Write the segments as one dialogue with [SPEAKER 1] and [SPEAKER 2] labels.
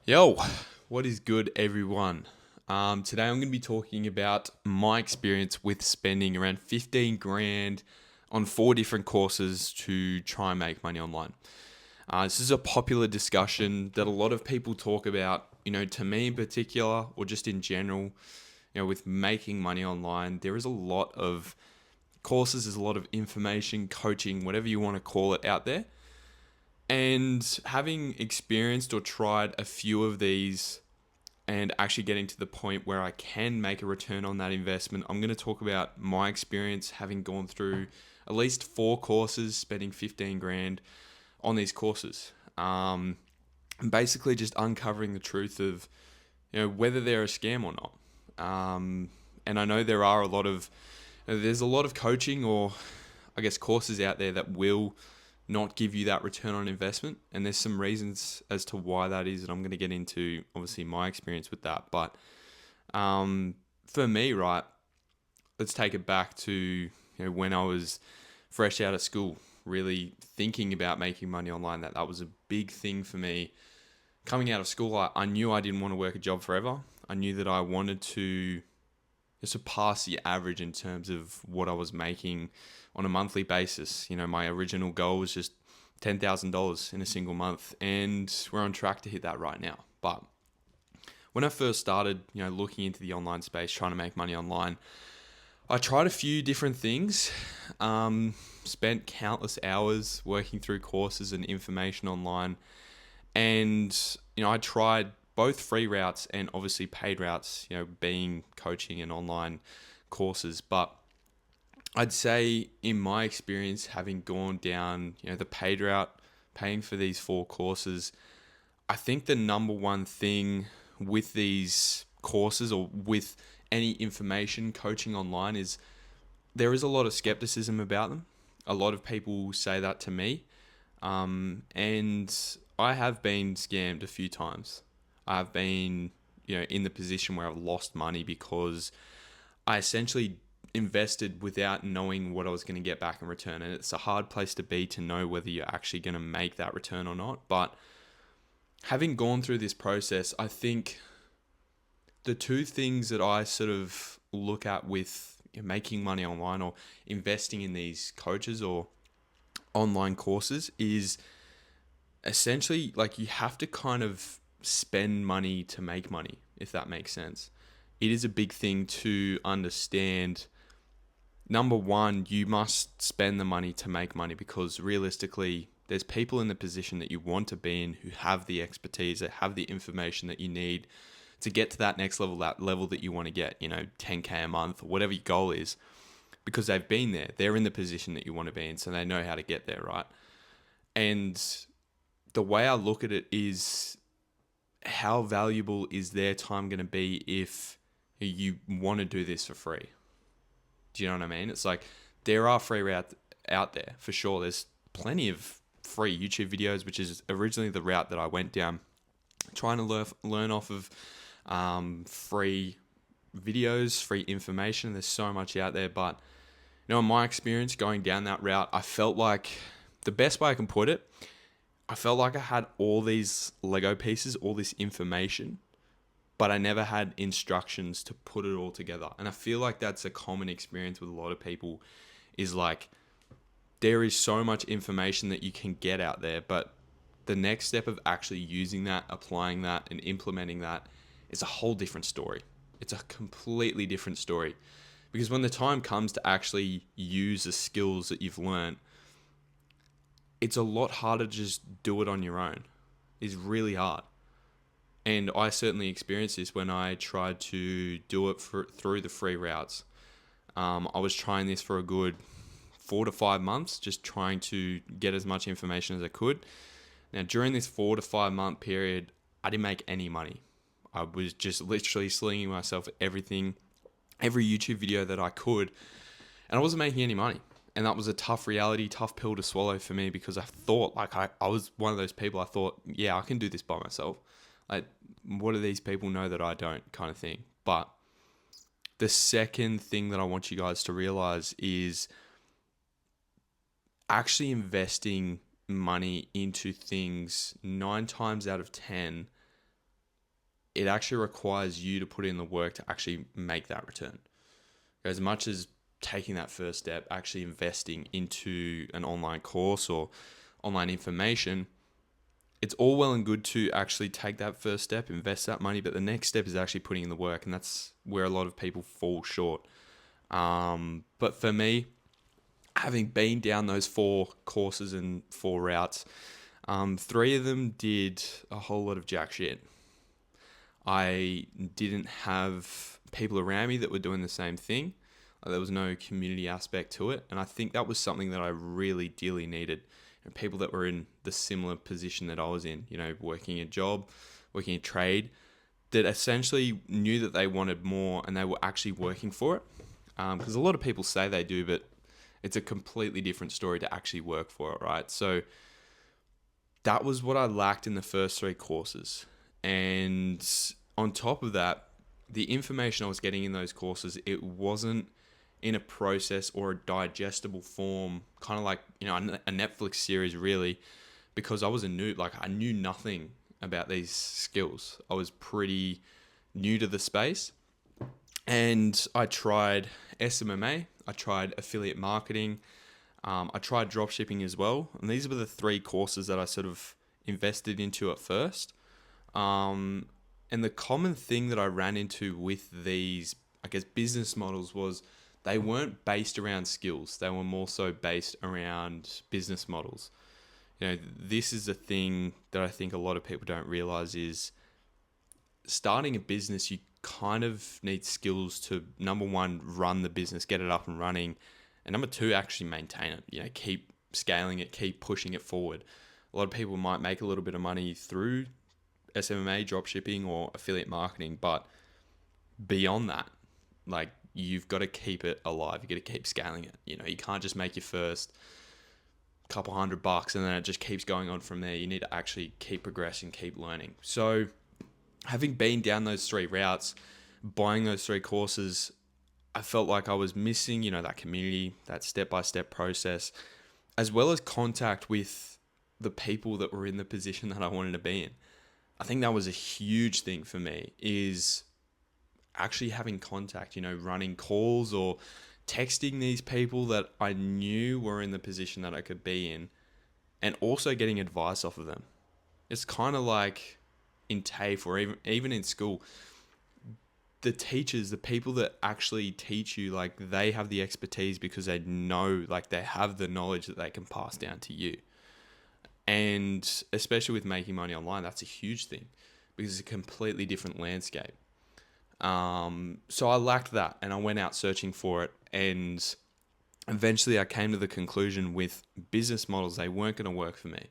[SPEAKER 1] Yo, what is good, everyone? Today I'm going to be talking about my experience with spending around 15 grand on four different courses to try and make money online. This is a popular discussion that a lot of people talk about, to me in particular, or just in general, with making money online. There is a lot of courses, there's a lot of information, coaching, whatever you want to call it out there. And having experienced or tried a few of these and actually getting to the point where I can make a return on that investment, I'm going to talk about my experience having gone through at least four courses, spending 15 grand on these courses. And basically just uncovering the truth of, whether they're a scam or not. And I know there's a lot of coaching or I guess courses out there that will not give you that return on investment. And there's some reasons as to why that is. And I'm going to get into obviously my experience with that. But for me, right, let's take it back to when I was fresh out of school, really thinking about making money online. That was a big thing for me. Coming out of school, I knew I didn't want to work a job forever. I knew that I wanted to surpass the average in terms of what I was making on a monthly basis. My original goal was just $10,000 in a single month, and we're on track to hit that right now. But when I first started, looking into the online space, trying to make money online, I tried a few different things, spent countless hours working through courses and information online. And, I tried both free routes and obviously paid routes, being coaching and online courses. But I'd say in my experience, having gone down, the paid route, paying for these four courses, I think the number one thing with these courses or with any information coaching online is there is a lot of skepticism about them. A lot of people say that to me. And I have been scammed a few times. I've been, in the position where I've lost money because I essentially invested without knowing what I was going to get back in return. And it's a hard place to be to know whether you're actually going to make that return or not. But having gone through this process, I think the two things that I sort of look at with making money online or investing in these coaches or online courses is essentially like you have to kind of spend money to make money, if that makes sense. It is a big thing to understand. Number one, you must spend the money to make money because realistically, there's people in the position that you want to be in who have the expertise, that have the information that you need to get to that next level, that level that you want to get, 10K a month or whatever your goal is, because they've been there. They're in the position that you want to be in, so they know how to get there, right? And the way I look at it is how valuable is their time going to be if you want to do this for free? Do you know what I mean? It's like there are free routes out there for sure. There's plenty of free YouTube videos, which is originally the route that I went down, trying to learn off of free videos, free information. There's so much out there, but in my experience going down that route, I felt like the best way I can put it, I felt like I had all these Lego pieces, all this information, but I never had instructions to put it all together. And I feel like that's a common experience with a lot of people is like there is so much information that you can get out there, but the next step of actually using that, applying that, and implementing that is a whole different story. It's a completely different story. Because when the time comes to actually use the skills that you've learned, it's a lot harder to just do it on your own. It's really hard. And I certainly experienced this when I tried to do it through the free routes. I was trying this for a good 4 to 5 months, just trying to get as much information as I could. Now, during this 4 to 5 month period, I didn't make any money. I was just literally slinging myself at everything, every YouTube video that I could, and I wasn't making any money. And that was a tough reality, tough pill to swallow for me because I thought, like, I was one of those people, I thought, yeah, I can do this by myself. Like, what do these people know that I don't, kind of thing. But the second thing that I want you guys to realize is actually investing money into things 9 times out of 10 it actually requires you to put in the work to actually make that return. As much as taking that first step, actually investing into an online course or online information, it's all well and good to actually take that first step, invest that money, but the next step is actually putting in the work, and that's where a lot of people fall short. But for me, having been down those 4 courses and 4 routes, 3 of them did a whole lot of jack shit. I didn't have people around me that were doing the same thing. There was no community aspect to it. And I think that was something that I really dearly needed. People that were in the similar position that I was in, working a job, working a trade, that essentially knew that they wanted more and they were actually working for it. Because a lot of people say they do, but it's a completely different story to actually work for it, right? So that was what I lacked in the first 3 courses. And on top of that, the information I was getting in those courses, it wasn't in a process or a digestible form, kind of like, a Netflix series really, because I was a noob. Like, I knew nothing about these skills. I was pretty new to the space. And I tried SMMA, I tried affiliate marketing, I tried dropshipping as well. And these were the 3 courses that I sort of invested into at first. And the common thing that I ran into with these, I guess, business models was they weren't based around skills. They were more so based around business models. This is a thing that I think a lot of people don't realize is starting a business, you kind of need skills to, number 1, run the business, get it up and running. And number 2, actually maintain it, keep scaling it, keep pushing it forward. A lot of people might make a little bit of money through SMMA, dropshipping, or affiliate marketing, but beyond that, like, you've got to keep it alive. You got to keep scaling it. You can't just make your first couple $100 and then it just keeps going on from there. You need to actually keep progressing, keep learning. So having been down those 3 routes, buying those 3 courses, I felt like I was missing, that community, that step-by-step process, as well as contact with the people that were in the position that I wanted to be in. I think that was a huge thing for me, is actually having contact, running calls or texting these people that I knew were in the position that I could be in, and also getting advice off of them. It's kind of like in TAFE or even in school, the teachers, the people that actually teach you, like, they have the expertise because they know, like, they have the knowledge that they can pass down to you. And especially with making money online, that's a huge thing because it's a completely different landscape. So I lacked that and I went out searching for it, and eventually I came to the conclusion with business models, they weren't going to work for me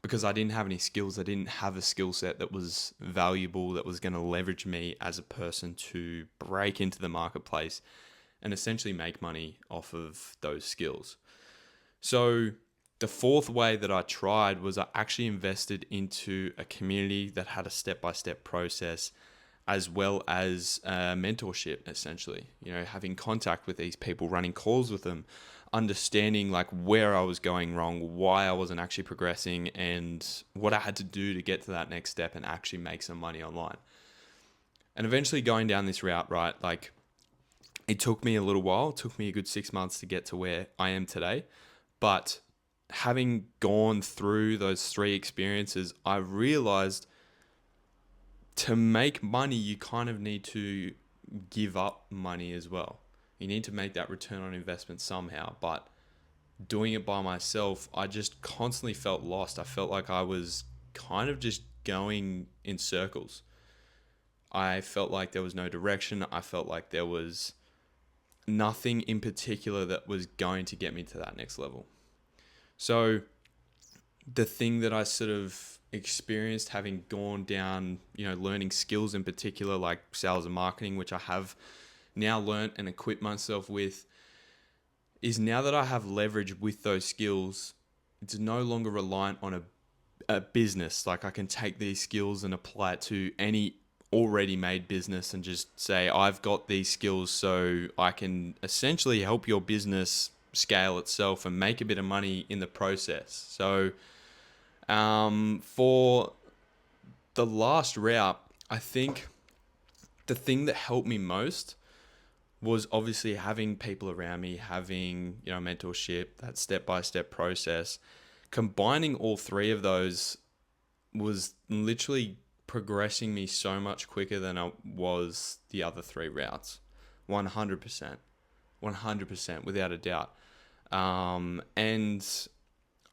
[SPEAKER 1] because I didn't have any skills. I didn't have a skill set that was valuable, that was going to leverage me as a person to break into the marketplace and essentially make money off of those skills. So the 4th way that I tried was I actually invested into a community that had a step-by-step process, as well as mentorship, essentially. Having contact with these people, running calls with them, understanding like where I was going wrong, why I wasn't actually progressing, and what I had to do to get to that next step and actually make some money online. And eventually going down this route, right, like, it took me a little while. It took me a good 6 months to get to where I am today. But having gone through those 3 experiences, I realized to make money, you kind of need to give up money as well. You need to make that return on investment somehow. But doing it by myself, I just constantly felt lost. I felt like I was kind of just going in circles. I felt like there was no direction. I felt like there was nothing in particular that was going to get me to that next level. So the thing that I sort of experienced, having gone down, learning skills in particular, like sales and marketing, which I have now learned and equipped myself with, is now that I have leverage with those skills, it's no longer reliant on a business. Like, I can take these skills and apply it to any already made business and just say, I've got these skills, so I can essentially help your business scale itself and make a bit of money in the process. So for the last route, I think the thing that helped me most was obviously having people around me, having, mentorship, that step-by-step process. Combining all three of those was literally progressing me so much quicker than I was the other three routes. 100%. 100%, without a doubt. And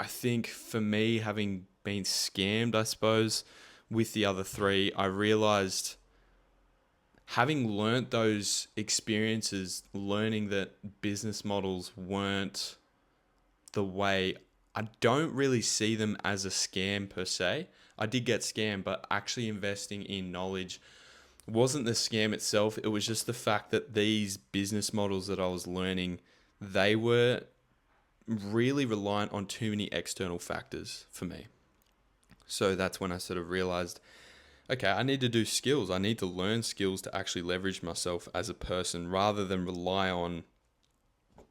[SPEAKER 1] I think for me, having been scammed, I suppose, with the other three, I realized, having learnt those experiences, learning that business models weren't the way, I don't really see them as a scam per se. I did get scammed, but actually investing in knowledge wasn't the scam itself. It was just the fact that these business models that I was learning, they were really reliant on too many external factors for me. So that's when I sort of realized, okay, I need to do skills. I need to learn skills to actually leverage myself as a person rather than rely on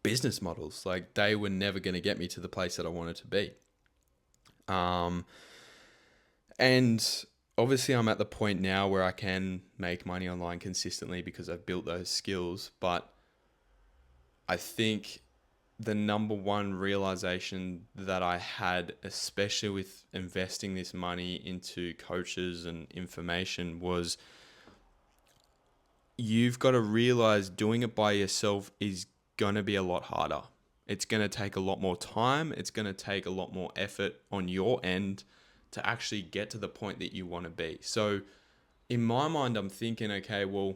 [SPEAKER 1] business models. Like, they were never going to get me to the place that I wanted to be. And obviously I'm at the point now where I can make money online consistently because I've built those skills. But I think the number one realization that I had, especially with investing this money into coaches and information, was you've got to realize doing it by yourself is going to be a lot harder. It's going to take a lot more time. It's going to take a lot more effort on your end to actually get to the point that you want to be. So in my mind, I'm thinking, okay, well,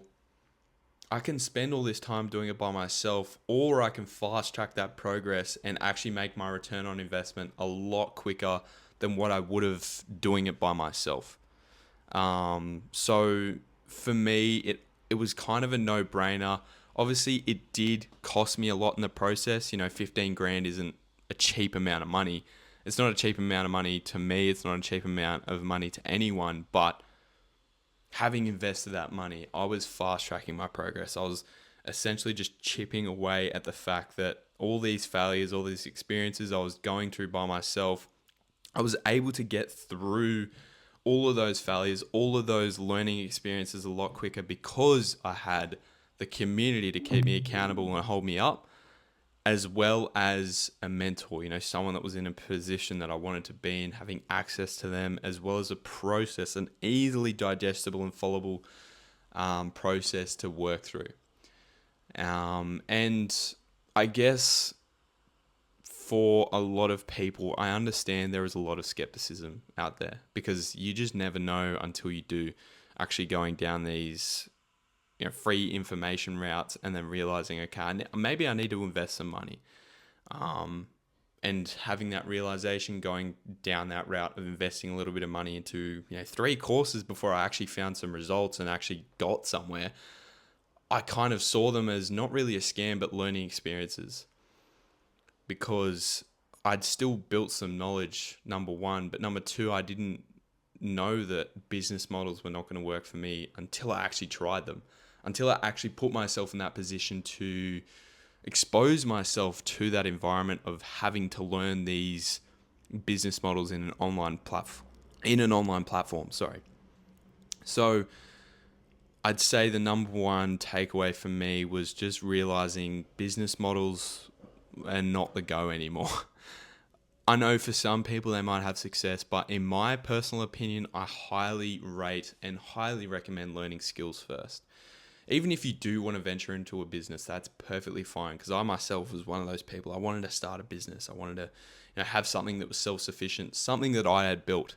[SPEAKER 1] I can spend all this time doing it by myself, or I can fast track that progress and actually make my return on investment a lot quicker than what I would have doing it by myself. So for me, it was kind of a no-brainer. Obviously, it did cost me a lot in the process. 15 grand isn't a cheap amount of money. It's not a cheap amount of money to me. It's not a cheap amount of money to anyone. But having invested that money, I was fast tracking my progress. I was essentially just chipping away at the fact that all these failures, all these experiences I was going through by myself, I was able to get through all of those failures, all of those learning experiences a lot quicker because I had the community to keep me accountable and hold me up, as well as a mentor, someone that was in a position that I wanted to be in, having access to them, as well as a process, an easily digestible and followable process to work through. And I guess for a lot of people, I understand there is a lot of skepticism out there because you just never know until you do actually going down these free information routes and then realizing, okay, maybe I need to invest some money. And having that realization, going down that route of investing a little bit of money into 3 courses before I actually found some results and actually got somewhere, I kind of saw them as not really a scam but learning experiences, because I'd still built some knowledge, number one, but number two, I didn't know that business models were not going to work for me until I actually tried them, until I actually put myself in that position to expose myself to that environment of having to learn these business models in an online platform. Sorry. So I'd say the number one takeaway for me was just realizing business models are not the go anymore. I know for some people they might have success, but in my personal opinion, I highly rate and highly recommend learning skills first. Even if you do want to venture into a business, that's perfectly fine. Because I myself was one of those people. I wanted to start a business. I wanted to, have something that was self-sufficient, something that I had built.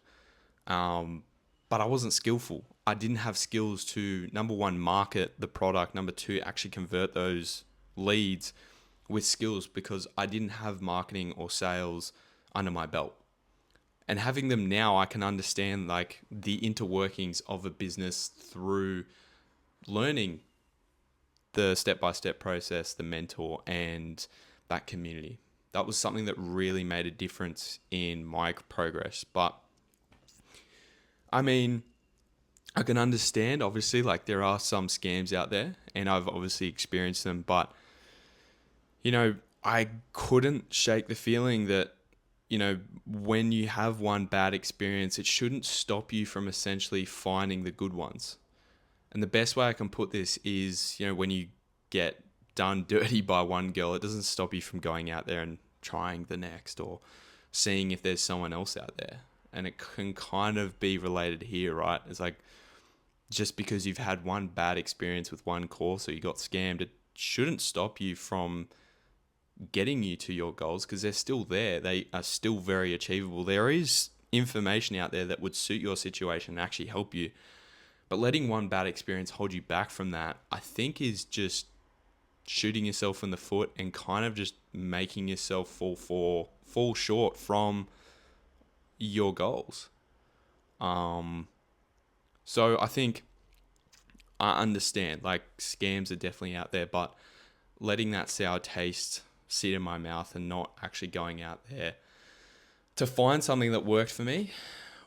[SPEAKER 1] But I wasn't skillful. I didn't have skills to, number one, market the product. Number two, actually convert those leads with skills, because I didn't have marketing or sales under my belt. And having them now, I can understand like the interworkings of a business through learning the step-by-step process, the mentor, and that community. That was something that really made a difference in my progress. But I mean, I can understand, obviously, like there are some scams out there and I've obviously experienced them, but I couldn't shake the feeling that when you have one bad experience, it shouldn't stop you from essentially finding the good ones. And the best way I can put this is, when you get done dirty by one girl, it doesn't stop you from going out there and trying the next or seeing if there's someone else out there. And it can kind of be related here, right? It's like, just because you've had one bad experience with one course or you got scammed, it shouldn't stop you from getting you to your goals, because they're still there. They are still very achievable. There is information out there that would suit your situation and actually help you. But letting one bad experience hold you back from that, I think, is just shooting yourself in the foot and kind of just making yourself fall short from your goals. So I think I understand, like, scams are definitely out there, but letting that sour taste sit in my mouth and not actually going out there to find something that worked for me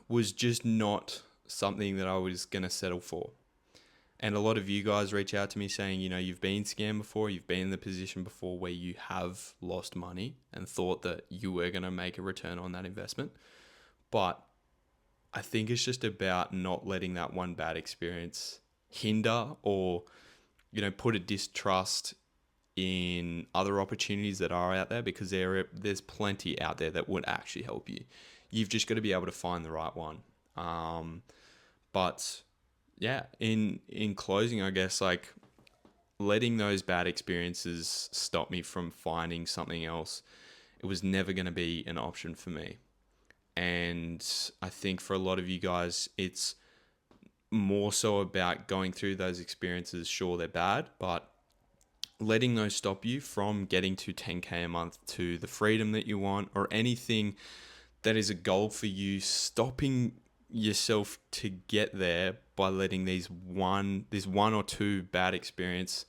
[SPEAKER 1] was just not something that I was going to settle for. And a lot of you guys reach out to me saying, you've been scammed before, you've been in the position before where you have lost money and thought that you were going to make a return on that investment. But I think it's just about not letting that one bad experience hinder or, put a distrust in other opportunities that are out there, because there's plenty out there that would actually help you. You've just got to be able to find the right one. But yeah, in closing, I guess, like, letting those bad experiences stop me from finding something else, it was never going to be an option for me. And I think for a lot of you guys, it's more so about going through those experiences. Sure, they're bad, but letting those stop you from getting to 10K a month, to the freedom that you want, or anything that is a goal for you, stopping yourself to get there by letting this one or two bad experience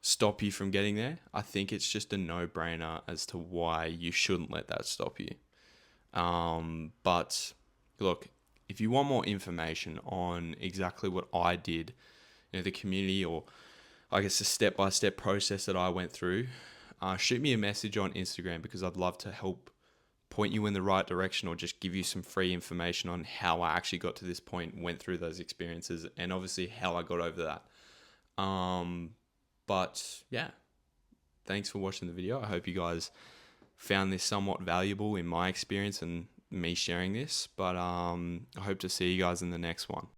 [SPEAKER 1] stop you from getting there. I think it's just a no-brainer as to why you shouldn't let that stop you. But look, if you want more information on exactly what I did, the community, or I guess the step-by-step process that I went through, shoot me a message on Instagram, because I'd love to help point you in the right direction, or just give you some free information on how I actually got to this point, went through those experiences, and obviously how I got over that. But yeah, thanks for watching the video. I hope you guys found this somewhat valuable in my experience and me sharing this, but I hope to see you guys in the next one.